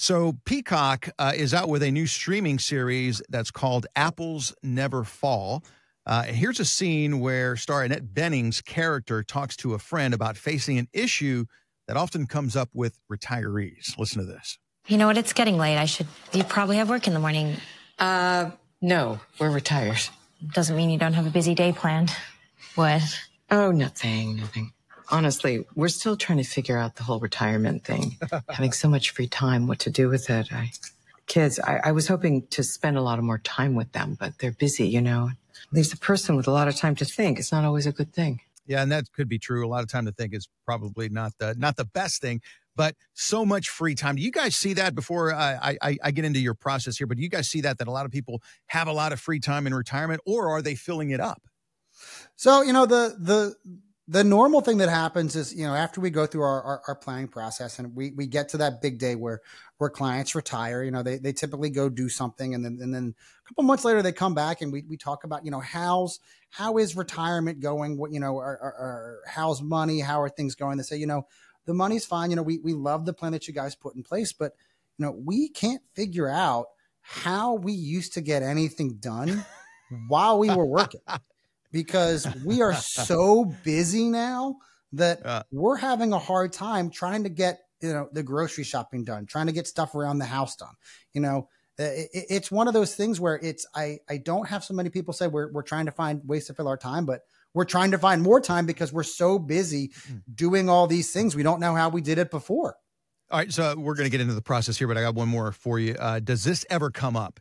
So Peacock is out with a new streaming series that's called Apples Never Fall. Here's a scene where star Annette Bening's character talks to a friend about facing an issue that often comes up with retirees. Listen to this. You know what? It's getting late. You probably have work in the morning. No, we're retired. Doesn't mean you don't have a busy day planned. What? Oh, nothing. Honestly, we're still trying to figure out the whole retirement thing. Having so much free time, what to do with it. I was hoping to spend a lot more time with them, but they're busy, you know. Leaves a person with a lot of time to think. It's not always a good thing. Yeah, and that could be true. A lot of time to think is probably not the best thing, but so much free time. Do you guys see that before I get into your process here, but do you guys see that a lot of people have a lot of free time in retirement, or are they filling it up? So, you know, the normal thing that happens is, you know, after we go through our planning process and we get to that big day where clients retire, you know, they typically go do something. And then a couple months later, they come back and we talk about, you know, how is retirement going? What, you know, how's money? How are things going? They say, you know, the money's fine. You know, we love the plan that you guys put in place, but, you know, we can't figure out how we used to get anything done while we were working. Because we are so busy now that we're having a hard time trying to get, you know, the grocery shopping done, trying to get stuff around the house done. You know, it's one of those things where I don't have so many people say we're trying to find ways to fill our time, but we're trying to find more time because we're so busy doing all these things. We don't know how we did it before. All right. So we're going to get into the process here, but I got one more for you. Does this ever come up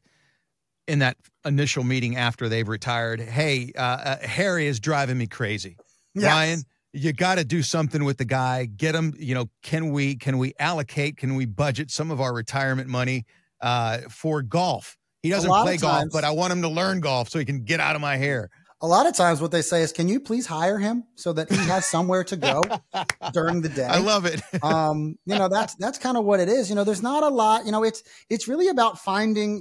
in that initial meeting after they've retired? Hey, Harry is driving me crazy. Yes. Ryan, you got to do something with the guy. Get him, you know, can we allocate, can we budget some of our retirement money for golf? He doesn't play golf, but I want him to learn golf so he can get out of my hair. A lot of times what they say is, can you please hire him so that he has somewhere to go during the day? I love it. You know, that's kind of what it is. You know, there's not a lot, you know, it's really about finding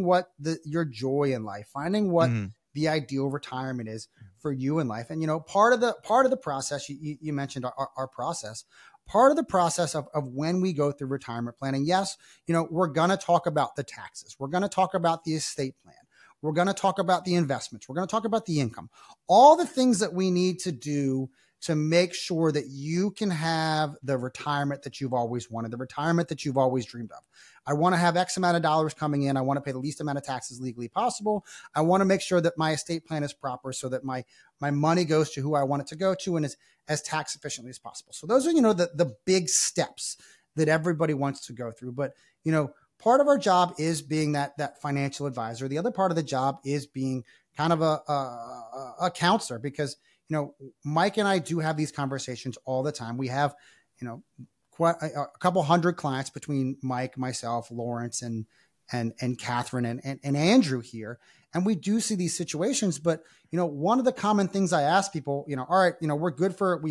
what your joy in life, finding what the ideal retirement is for you in life. And, you know, part of the process, you mentioned our process, part of the process of when we go through retirement planning. Yes. You know, we're going to talk about the taxes. We're going to talk about the estate plan. We're going to talk about the investments. We're going to talk about the income, all the things that we need to do to make sure that you can have the retirement that you've always wanted, the retirement that you've always dreamed of. I want to have X amount of dollars coming in. I want to pay the least amount of taxes legally possible. I want to make sure that my estate plan is proper so that my money goes to who I want it to go to and is as tax efficiently as possible. So those are, you know, the big steps that everybody wants to go through. But, you know, part of our job is being that financial advisor. The other part of the job is being kind of a counselor, because, you know, Mike and I do have these conversations all the time. We have, you know, quite a couple hundred clients between Mike, myself, Lawrence, and Catherine and Andrew here. And we do see these situations. But, you know, one of the common things I ask people, you know, all right, you know, we're good for,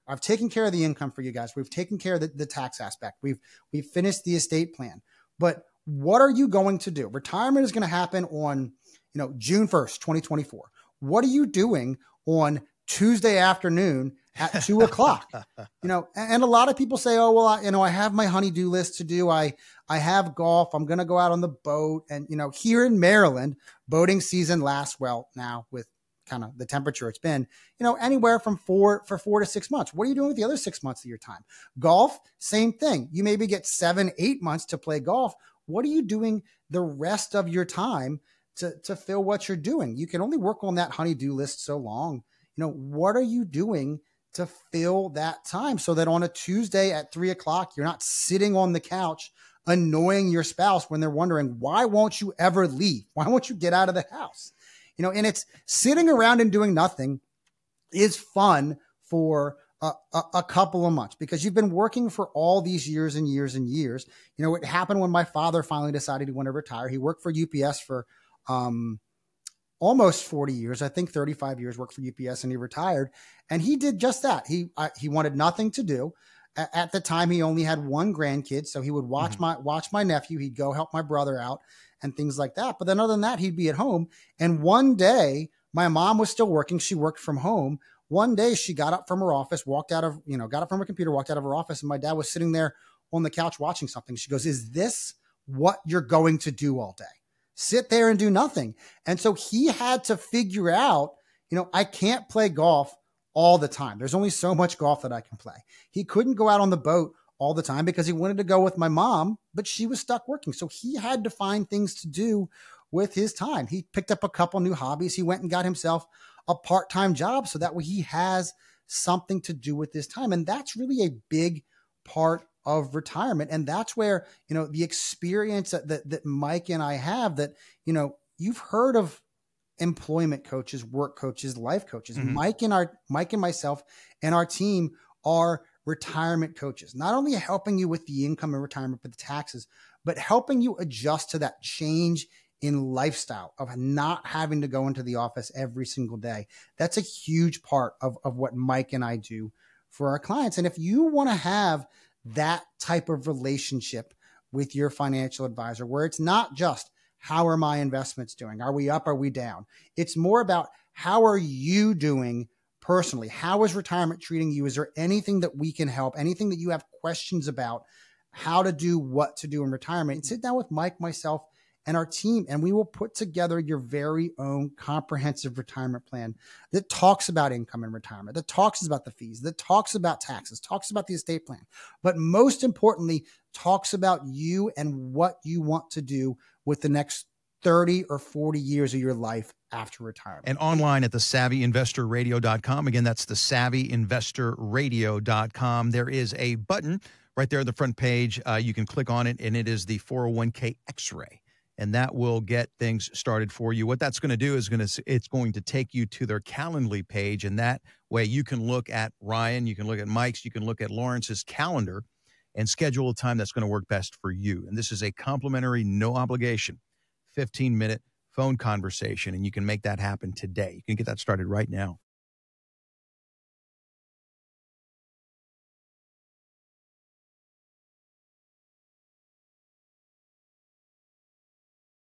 I've taken care of the income for you guys. We've taken care of the tax aspect. We've finished the estate plan. But what are you going to do? Retirement is going to happen on, you know, June 1st, 2024. What are you doing on Tuesday afternoon at 2:00? You know, and a lot of people say, oh, well, I have my honey-do list to do. I have golf. I'm going to go out on the boat. And, you know, here in Maryland, boating season lasts, well, now with kind of the temperature it's been, you know, anywhere from 4 to 6 months. What are you doing with the other 6 months of your time? Golf, same thing. You maybe get 7-8 months to play golf. What are you doing the rest of your time to fill what you're doing? You can only work on that honey-do list so long. You know, what are you doing to fill that time so that on a Tuesday at 3:00, you're not sitting on the couch annoying your spouse when they're wondering, why won't you ever leave? Why won't you get out of the house? You know, and it's sitting around and doing nothing is fun for a couple of months, because you've been working for all these years and years and years. You know, it happened when my father finally decided he wanted to retire. He worked for UPS for almost 40 years, I think 35 years worked for UPS, and he retired. And he did just that. He wanted nothing to do. At the time, he only had one grandkid, so he would watch my nephew. He'd go help my brother out and things like that. But then other than that, he'd be at home. And one day, my mom was still working. She worked from home. One day she got up from her office, got up from her computer, walked out of her office, and my dad was sitting there on the couch watching something. She goes, is this what you're going to do all day? Sit there and do nothing. And so he had to figure out, I can't play golf all the time. There's only so much golf that I can play. He couldn't go out on the boat all the time because he wanted to go with my mom, but she was stuck working. So he had to find things to do with his time. He picked up a couple new hobbies. He went and got himself a part-time job so that way he has something to do with his time. And that's really a big part of retirement. And that's where, the experience that Mike and I have that, you've heard of employment coaches, work coaches, life coaches. Mm-hmm. Mike and myself and our team are retirement coaches, not only helping you with the income and retirement, but the taxes, but helping you adjust to that change in lifestyle of not having to go into the office every single day. That's a huge part of what Mike and I do for our clients. And if you want to have that type of relationship with your financial advisor, where it's not just, how are my investments doing? Are we up? Are we down? It's more about, how are you doing personally? How is retirement treating you? Is there anything that we can help? Anything that you have questions about how to do, what to do in retirement? And sit down with Mike, myself, and our team, and we will put together your very own comprehensive retirement plan that talks about income and retirement, that talks about the fees, that talks about taxes, talks about the estate plan, but most importantly, talks about you and what you want to do with the next 30 or 40 years of your life after retirement. And online at thesavvyinvestorradio.com. Again, that's thesavvyinvestorradio.com. There is a button right there on the front page. You can click on it, and it is the 401k X-ray. And that will get things started for you. What that's going to do is it's going to take you to their Calendly page, and that way you can look at Ryan, you can look at Mike's, you can look at Lawrence's calendar and schedule a time that's going to work best for you. And this is a complimentary, no obligation, 15-minute phone conversation, and you can make that happen today. You can get that started right now.